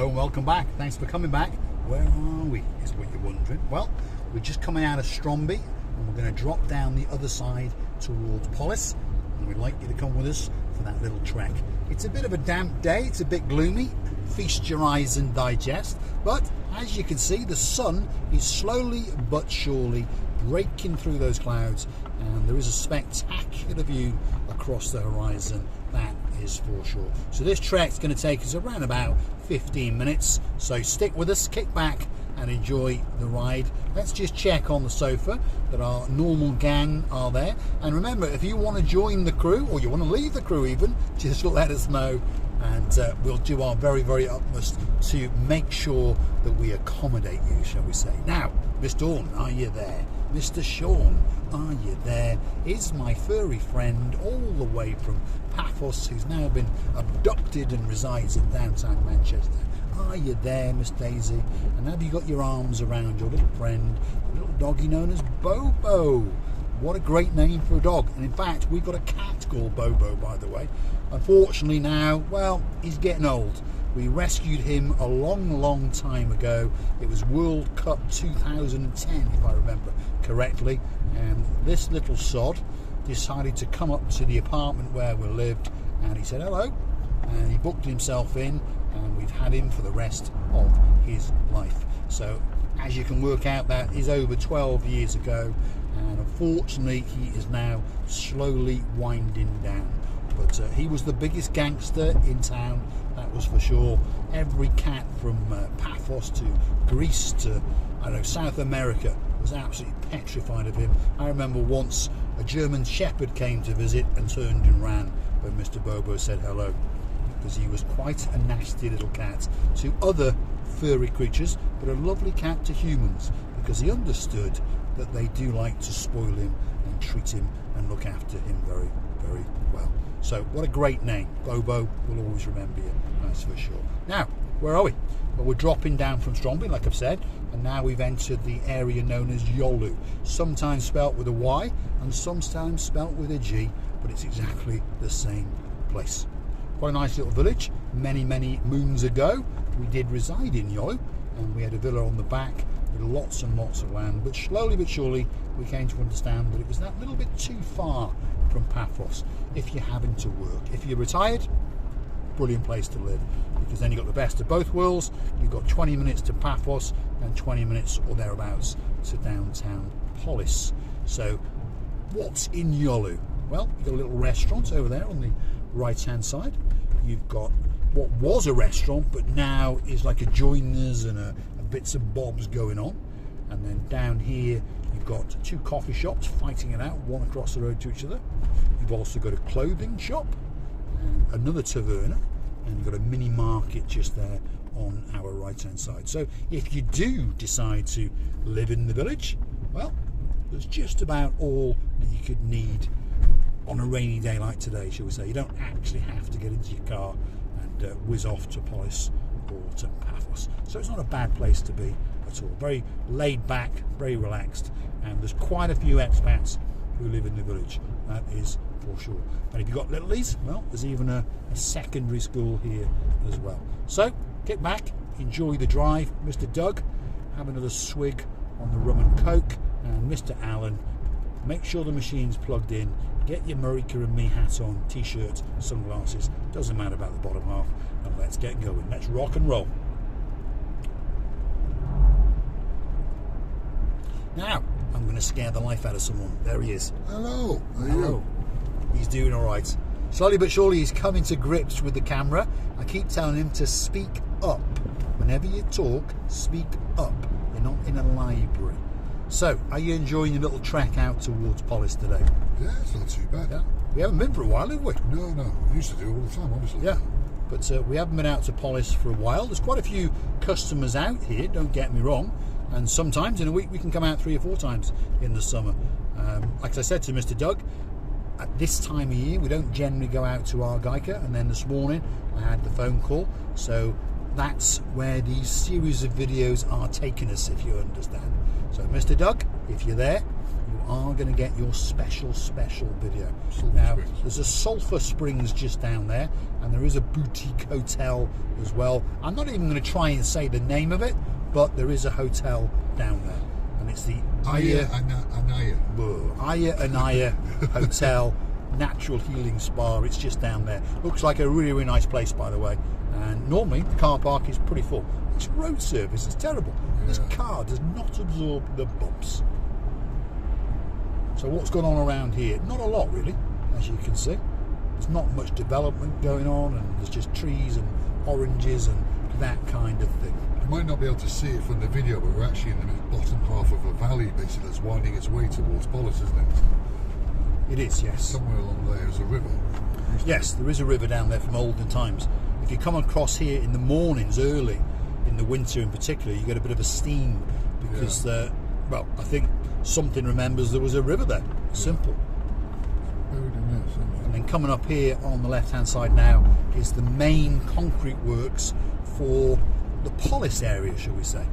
Hello and welcome back. Thanks for coming back. Where are we, is what you're wondering. Well, we're just coming out of Stromby and we're going to drop down the other side towards Polis, and we'd like you to come with us for that little trek. It's a bit of a damp day, it's a bit gloomy. Feast your eyes and digest, but as you can see, the sun is slowly but surely breaking through those clouds, and there is a spectacular view across the horizon, that is for sure. So this trek's going to take us around about 15 minutes, so stick with us, kick back and enjoy the ride. Let's just check on the sofa that our normal gang are there, and remember, if you want to join the crew or you want to leave the crew even, just let us know, and we'll do our very utmost to make sure that we accommodate you, shall we say. Now, Miss Dawn, are you there? Mr. Sean, are you there? Is my furry friend all the way from Paphos, who's now been abducted and resides in downtown Manchester? Are you there, Miss Daisy? And have you got your arms around your little friend, the little doggy known as Bobo? What a great name for a dog. And in fact, we've got a cat called Bobo, by the way. Unfortunately now, well, he's getting old. We rescued him a long time ago. It was World Cup 2010, if I remember correctly. And this little sod decided to come up to the apartment where we lived, and he said hello, and he booked himself in, and we've had him for the rest of his life. So as you can work out, that is over 12 years ago, and unfortunately he is now slowly winding down. But he was the biggest gangster in town, that was for sure. Every cat from Paphos to Greece to, I don't know, South America was absolutely petrified of him. I remember once a German shepherd came to visit and turned and ran when Mr. Bobo said hello, because he was quite a nasty little cat to other furry creatures, but a lovely cat to humans, because he understood that they do like to spoil him and treat him and look after him very well. So what a great name. Bobo will always remember you, that's for sure. Now, where are we? Well, we're dropping down from Stromby, like I've said, and now we've entered the area known as Yolu, sometimes spelt with a Y and sometimes spelt with a G, but it's exactly the same place. Quite a nice little village. Many moons ago we did reside in Yolu, and we had a villa on the back with lots and lots of land, but slowly but surely we came to understand that it was that little bit too far from Paphos if you're having to work. If you're retired, brilliant place to live, because then you've got the best of both worlds. You've got 20 minutes to Paphos and 20 minutes or thereabouts to downtown Polis. So what's in Yolu? Well, you've got a little restaurant over there on the right hand side. You've got what was a restaurant but now is like a joiners and a bits and bobs going on, and then down here you've got two coffee shops fighting it out, one across the road to each other. You've also got a clothing shop and another taverna, and you've got a mini market just there on our right hand side. So if you do decide to live in the village, well, there's just about all that you could need on a rainy day like today, shall we say. You don't actually have to get into your car and whiz off to Polis or to Paphos. So it's not a bad place to be at all. Very laid back, very relaxed, and there's quite a few expats who live in the village, that is for sure. And if you've got littlies, well, there's even a secondary school here as well. So get back, enjoy the drive. Mr. Doug, have another swig on the rum and coke, and Mr. Allen, make sure the machine's plugged in, get your Marika and me hat on, t-shirt, sunglasses, doesn't matter about the bottom half, and let's get going. Let's rock and roll. Now, I'm going to scare the life out of someone. There he is. Hello. Hello. He's doing all right. Slowly but surely he's coming to grips with the camera. I keep telling him to speak up. Whenever you talk, speak up. You're not in a library. So, are you enjoying your little trek out towards Polis today? Yeah, it's not too bad. Yeah. We haven't been for a while, have we? No. We used to do it all the time, obviously. Yeah. But we haven't been out to Polis for a while. There's quite a few customers out here, don't get me wrong. And sometimes in a week we can come out 3 or 4 times in the summer. Like I said to Mr. Doug, at this time of year we don't generally go out to Argeica, and then this morning I had the phone call. So that's where these series of videos are taking us, if you understand. So Mr. Doug, if you're there, you are going to get your special video. Sulphur Now, Springs. there's a Sulphur Springs just down there, and there is a boutique hotel as well. I'm not even going to try and say the name of it, but there is a hotel down there, and it's the Aya Anaya Hotel Natural Healing Spa. It's just down there. Looks like a really, really nice place, by the way. And normally the car park is pretty full. This road surface is terrible. This car does not absorb the bumps. So what's going on around here? Not a lot, really, as you can see. There's not much development going on, and there's just trees and oranges and that kind of thing. You might not be able to see it from the video, but we're actually in the bottom half of a valley, basically, that's winding its way towards Polis, isn't it? It is, yes. Somewhere along there is a river. Yes, there is a river down there from olden times. If you come across here in the mornings, early, in the winter in particular, you get a bit of a steam because, well, I think something remembers there was a river there. Simple. Buried in there somewhere. And then coming up here on the left-hand side now is the main concrete works for the Polis area, shall we say.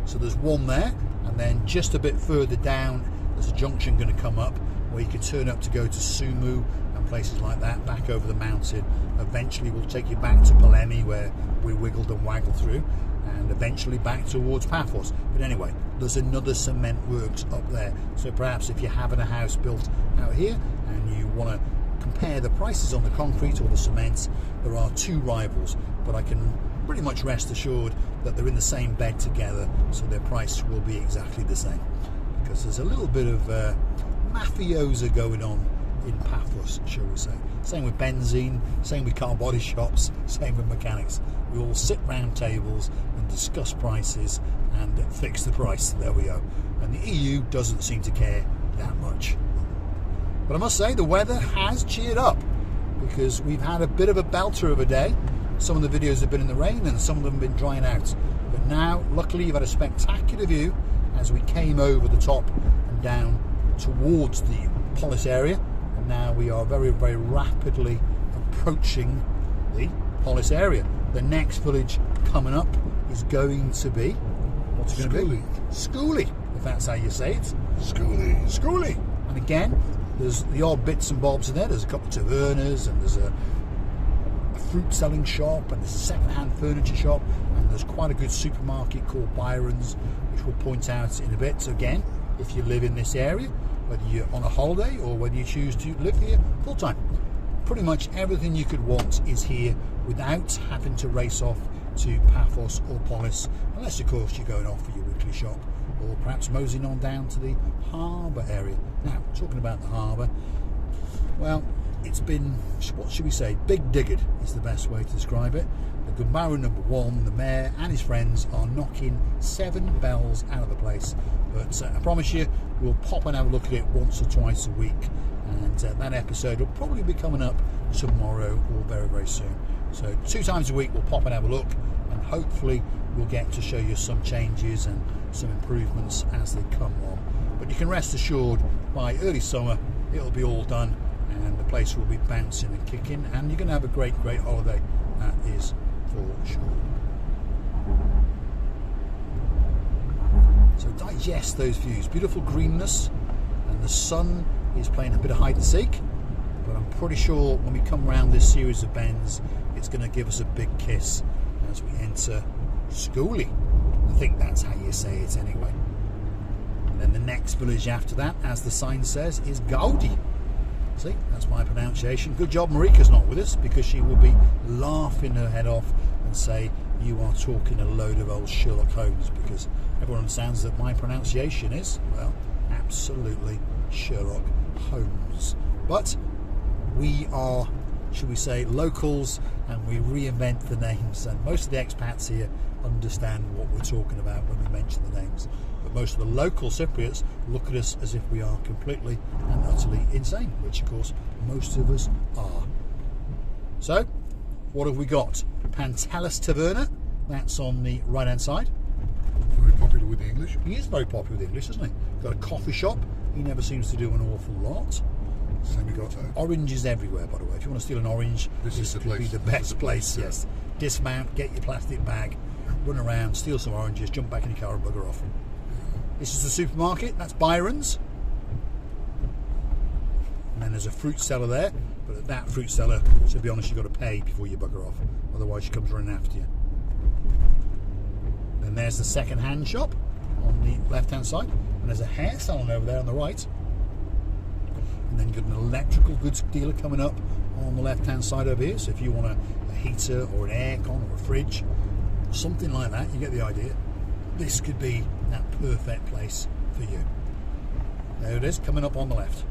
So there's one there, and then just a bit further down, there's a junction going to come up where you can turn up to go to Sumu and places like that, back over the mountain. Eventually we'll take you back to Polemi, where we wiggled and waggled through, and eventually back towards Paphos. But anyway, there's another cement works up there. So perhaps if you're having a house built out here and you want to compare the prices on the concrete or the cement, there are two rivals, but I can pretty much rest assured that they're in the same bed together, so their price will be exactly the same. Because there's a little bit of mafiosa going on in Paphos, shall we say. Same with benzene, same with car body shops, same with mechanics. We all sit round tables and discuss prices and fix the price. There we go. And the EU doesn't seem to care that much. But I must say, the weather has cheered up, because we've had a bit of a belter of a day. Some of the videos have been in the rain and some of them have been drying out. But now, luckily, you've had a spectacular view as we came over the top and down towards the Polis area. And now we are very, very rapidly approaching the Polis area. The next village coming up is going to be, what's it going to be? Skoulli. Skoulli, if that's how you say it. Skoulli. Skoulli. And again, there's the odd bits and bobs in there. There's a couple of tavernas, and there's a fruit selling shop, and there's a second-hand furniture shop, and there's quite a good supermarket called Byron's, which we'll point out in a bit. So again, if you live in this area, whether you're on a holiday or whether you choose to live here full-time, pretty much everything you could want is here without having to race off to Paphos or Polis, unless of course you're going off for your weekly shop, or perhaps moseying on down to the harbour area. Now, talking about the harbour, well, it's been, what should we say, big digged is the best way to describe it. The Gumbaru #1, the mayor and his friends are knocking 7 bells out of the place. But I promise you, we'll pop and have a look at it once or twice a week. And that episode will probably be coming up tomorrow or very, very soon. So 2 times a week we'll pop and have a look, and hopefully we'll get to show you some changes and some improvements as they come on. But you can rest assured, by early summer it'll be all done, and the place will be bouncing and kicking, and you're going to have a great, great holiday, that is for sure. So digest those views. Beautiful greenness, and the sun is playing a bit of hide and seek, but I'm pretty sure when we come around this series of bends, it's going to give us a big kiss as we enter Skoulli. I think that's how you say it anyway. And then the next village after that, as the sign says, is Gaudi. See, that's my pronunciation. Good job Marika's not with us, because she will be laughing her head off and say, you are talking a load of old Sherlock Holmes, because everyone understands that my pronunciation is, well, absolutely Sherlock Holmes. But we are, should we say, locals, and we reinvent the names, and most of the expats here understand what we're talking about when we mention the names. But most of the local Cypriots look at us as if we are completely and utterly insane, which of course most of us are. So, what have we got? Pantelis Taverna, that's on the right hand side. Very popular with the English. He is very popular with English, isn't he? Got a coffee shop, he never seems to do an awful lot. And we've got oranges everywhere, by the way. If you want to steal an orange, this could be the best place, yes. Dismount, get your plastic bag, run around, steal some oranges, jump back in your car and bugger off. This is the supermarket, that's Byron's. then there's a fruit cellar there, but at that fruit cellar, to be honest, you've got to pay before you bugger off, otherwise she comes running after you. Then there's the second-hand shop on the left-hand side, and there's a hair salon over there on the right. And then you've got an electrical goods dealer coming up on the left-hand side over here, so if you want a heater or an aircon or a fridge, something like that, you get the idea. This could be that perfect place for you. There it is, coming up on the left.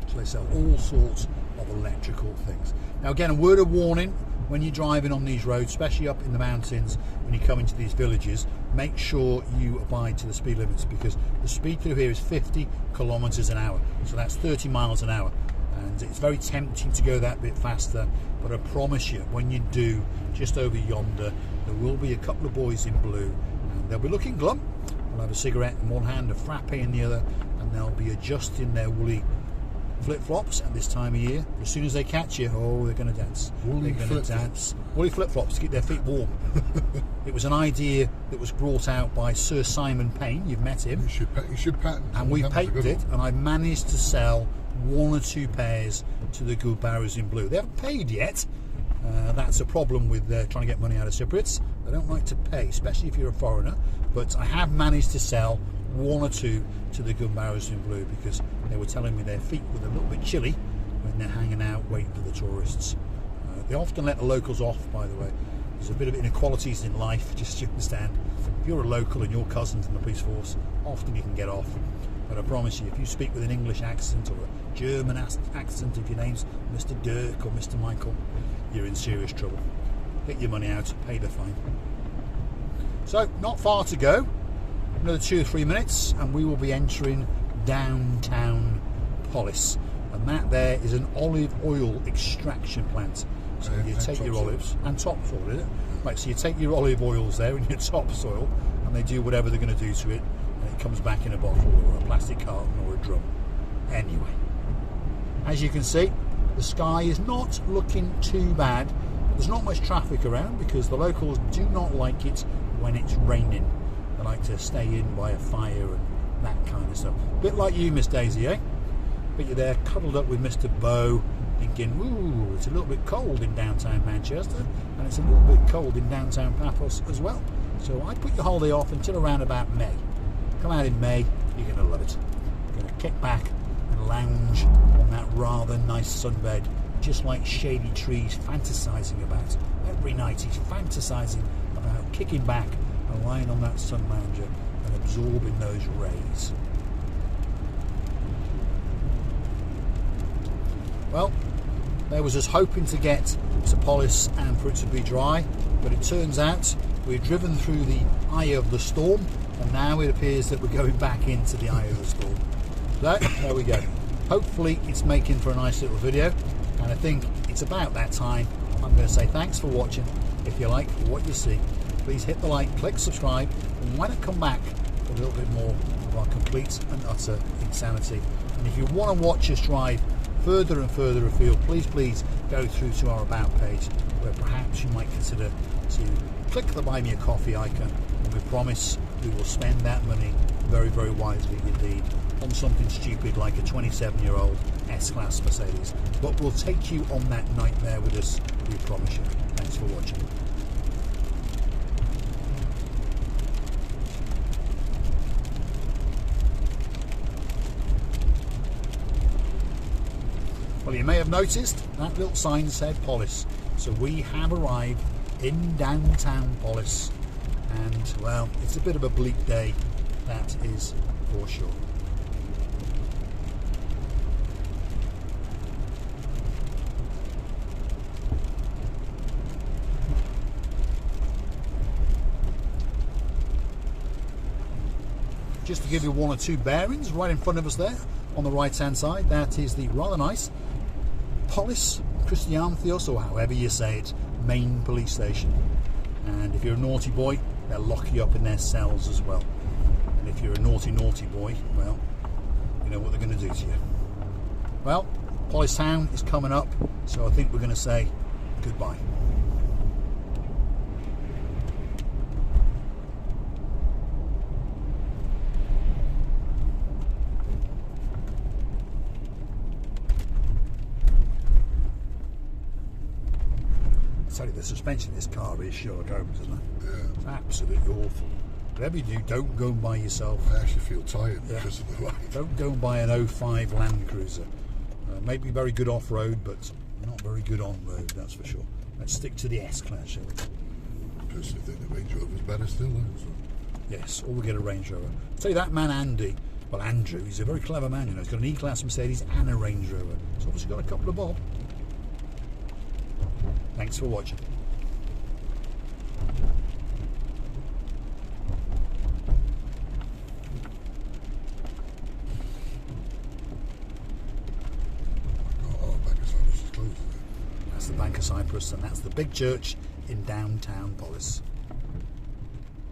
So they sell all sorts of electrical things. Now again, a word of warning, when you're driving on these roads, especially up in the mountains, when you come into these villages, make sure you abide to the speed limits, because the speed through here is 50 kilometers an hour. So that's 30 miles an hour. And it's very tempting to go that bit faster, but I promise you, when you do, just over yonder, there will be a couple of boys in blue, and they'll be looking glum. They'll have a cigarette in one hand, a frappe in the other, and they'll be adjusting their woolly flip-flops at this time of year. As soon as they catch you, oh, they're going to dance. Woolly they're going to flip-flops. dance. Woolly flip-flops to keep their feet warm. It was an idea that was brought out by Sir Simon Payne. You've met him. You should patent. And we That was a patented good it, one. and I managed to sell 1 or 2 pairs to the good barrows in blue. They haven't paid yet. That's a problem with trying to get money out of Cypriots. They don't like to pay, especially if you're a foreigner. But I have managed to sell 1 or 2 to the good barrows in blue, because they were telling me their feet were a little bit chilly when they're hanging out waiting for the tourists. They often let the locals off, by the way. There's a bit of inequalities in life, just to understand. If you're a local and your cousin's in the police force, often you can get off. But I promise you, if you speak with an English accent or a German accent, if your name's Mr. Dirk or Mr. Michael, you're in serious trouble. Get your money out, pay the fine. So, not far to go. Another 2 or 3 minutes, and we will be entering downtown Polis. And that there is an olive oil extraction plant. So you take your olives, and topsoil, is it? Right, so you take your olive oils there in your topsoil, and they do whatever they're going to do to it, and it comes back in a bottle or a plastic carton or a drum. Anyway, as you can see, the sky is not looking too bad. There's not much traffic around because the locals do not like it when it's raining. They like to stay in by a fire and that kind of stuff. A bit like you, Miss Daisy, eh? But you're there cuddled up with Mr. Bo, thinking, ooh, it's a little bit cold in downtown Manchester, and it's a little bit cold in downtown Paphos as well. So I'd put your holiday off until around about May. Come out in May, you're going to love it. You're going to kick back and lounge on that rather nice sunbed, just like shady trees fantasising about. Every night he's fantasising about kicking back and lying on that sun lounger and absorbing those rays. Well, there was us hoping to get to Polis and for it to be dry, but it turns out we've driven through the eye of the storm, and now it appears that we're going back into the eye of the storm. So, there we go. Hopefully it's making for a nice little video, and I think it's about that time. I'm going to say thanks for watching. If you like what you see, please hit the like, click subscribe, and why not come back for a little bit more of our complete and utter insanity. And if you want to watch us drive further and further afield, please go through to our about page, where perhaps you might consider to click the buy me a coffee icon, and we promise we will spend that money very, very wisely indeed on something stupid like a 27-year-old S-Class Mercedes. But we'll take you on that nightmare with us, we promise you. Thanks for watching. Well, you may have noticed that little sign said Polis. So we have arrived in downtown Polis, and well, it's a bit of a bleak day, that is for sure. Just to give you 1 or 2 bearings, right in front of us there on the right hand side, that is the rather nice Polis Christiantheos, or however you say it, main police station. And if you're a naughty boy, they'll lock you up in their cells as well. And if you're a naughty boy, well, you know what they're going to do to you. Well, Polis town is coming up, so I think we're going to say goodbye. tell you, the suspension in this car is Sherlock Holmes, isn't it? Yeah. It's absolutely awful. Whatever you do, don't go and buy yourself. I actually feel tired because of the light. Don't go and buy an 05 Land Cruiser. Maybe very good off-road, but not very good on-road, that's for sure. Let's stick to the S-Class, shall we? I personally think the Range Rover's better still, though. So. Yes, or we'll get a Range Rover. I'll tell you, that man Andy, well, Andrew, he's a very clever man, you know. He's got an E-Class Mercedes and a Range Rover. He's obviously got a couple of bob. Thanks for watching. That's the Bank of Cyprus, and that's the big church in downtown Polis.